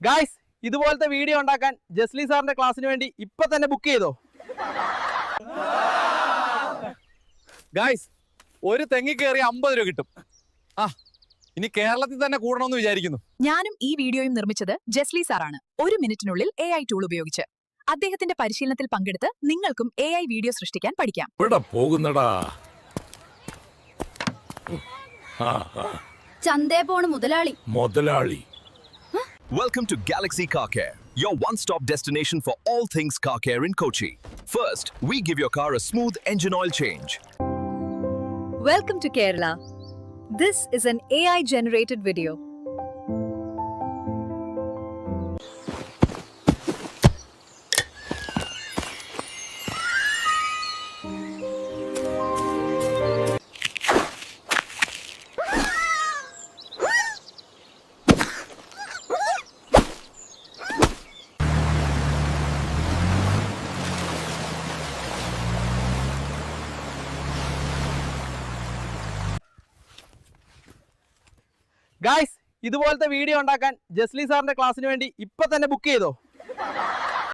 Guys, ഇതുപോലത്തെ video ഉണ്ടാക്കാൻ ജസ്ലി സാറിന്റെ ക്ലാസ്സിന് വേണ്ടി ഇപ്പൊ തന്നെ ബുക്ക് ചെയ്തോ. ഗായ്സ്, ഒരു തെങ്ങി കയറി 50 രൂപ കിട്ടും. ഇനി കേരളത്തിൽ തന്നെ കൂടണമെന്ന് വിചാരിക്കുന്നു. ഞാനും ഈ വീഡിയോയും നിർമ്മിച്ചത് ജസ്ലി സാറാണ്. 1 മിനിറ്റിനുള്ളിൽ AI ടൂൾ ഉപയോഗിച്ച്. അദ്ദേഹത്തിന്റെ പരിശീലനത്തിൽ പങ്കെടുത്ത് നിങ്ങൾക്കും AI വീഡിയോ സൃഷ്ടിക്കാൻ പഠിക്കാം. ചന്തേ പോണ മുതലാളി. Welcome to Galaxy Car Care, your one-stop destination for all things car care in Kochi. First, we give your car a smooth engine oil change. Welcome to Kerala. This is an AI-generated video. Guys, ഇതുപോലത്തെ video ഉണ്ടാക്കാൻ ജസ്ലി സാറിന്റെ ക്ലാസ്സിന് വേണ്ടി ഇപ്പൊ തന്നെ book ചെയ്തോ.